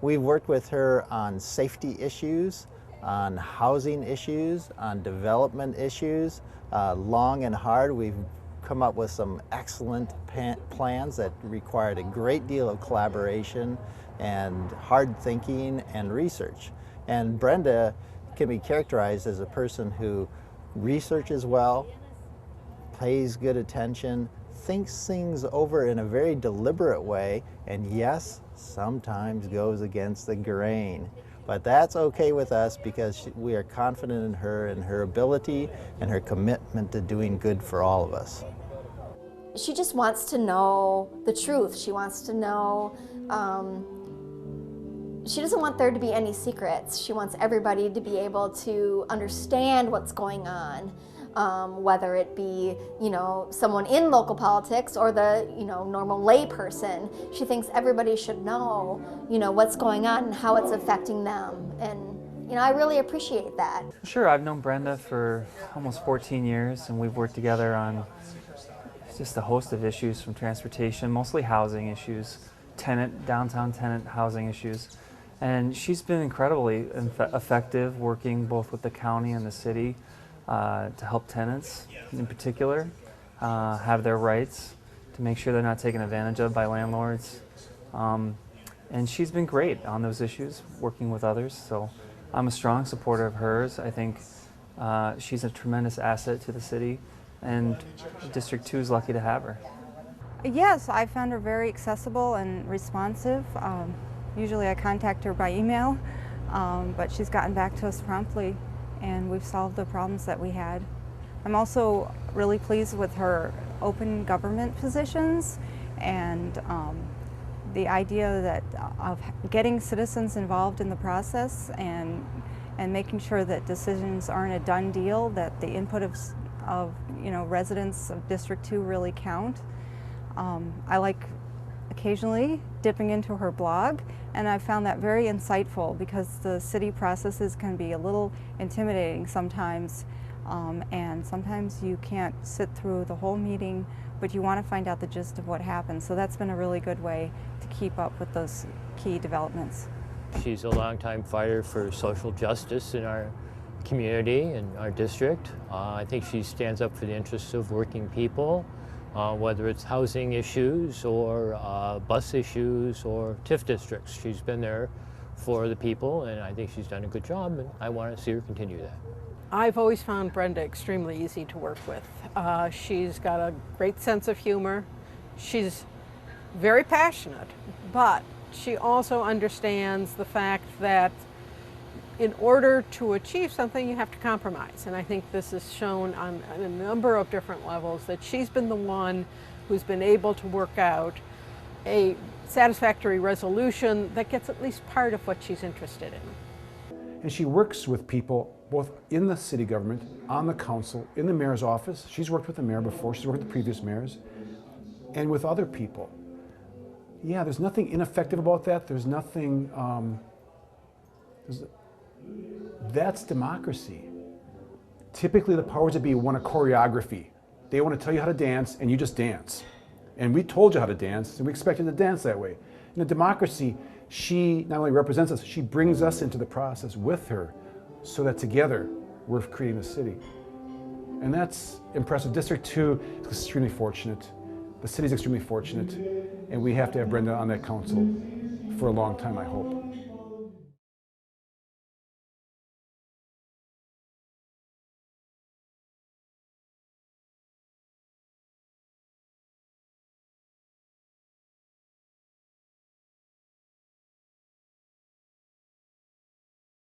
We've worked with her on safety issues, on housing issues, on development issues, long and hard. We've come up with some excellent plans that required a great deal of collaboration and hard thinking and research. And Brenda can be characterized as a person who researches well, pays good attention, thinks things over in a very deliberate way, and yes, sometimes goes against the grain. But that's okay with us because we are confident in her and her ability and her commitment to doing good for all of us. She just wants to know the truth. She wants to know, she doesn't want there to be any secrets. She wants everybody to be able to understand what's going on. Whether it be, someone in local politics or the, normal lay person. She thinks everybody should know, what's going on and how it's affecting them. And, I really appreciate that. Sure, I've known Brenda for almost 14 years, and we've worked together on just a host of issues from transportation, mostly housing issues, downtown tenant housing issues. And she's been incredibly effective working both with the county and the city to help tenants in particular have their rights, to make sure they're not taken advantage of by landlords. And she's been great on those issues, working with others. So I'm a strong supporter of hers. I think she's a tremendous asset to the city, and District 2 is lucky to have her. Yes, I found her very accessible and responsive. Usually I contact her by email, but she's gotten back to us promptly, and we've solved the problems that we had. I'm also really pleased with her open government positions and the idea that of getting citizens involved in the process and making sure that decisions aren't a done deal, that the input of residents of District 2 really count. I like occasionally dipping into her blog, and I found that very insightful because the city processes can be a little intimidating sometimes, and sometimes you can't sit through the whole meeting, but you want to find out the gist of what happened. So that's been a really good way to keep up with those key developments. She's a longtime fighter for social justice in our community and our district. I think she stands up for the interests of working people, whether it's housing issues or bus issues or TIF districts. She's been there for the people, and I think she's done a good job, and I want to see her continue that. I've always found Brenda extremely easy to work with. She's got a great sense of humor. She's very passionate, but she also understands the fact that in order to achieve something, you have to compromise. And I think this is shown on a number of different levels, that she's been the one who's been able to work out a satisfactory resolution that gets at least part of what she's interested in. And she works with people both in the city government, on the council, in the mayor's office. She's worked with the mayor before, she's worked with the previous mayors, and with other people. Yeah, there's nothing ineffective about that. There's nothing, that's democracy. Typically the powers that be want a choreography. They want to tell you how to dance, and you just dance. And we told you how to dance, and we expect you to dance that way. In a democracy, she not only represents us, she brings us into the process with her so that together we're creating the city. And that's impressive. District 2 is extremely fortunate. The city's extremely fortunate, and we have to have Brenda on that council for a long time, I hope.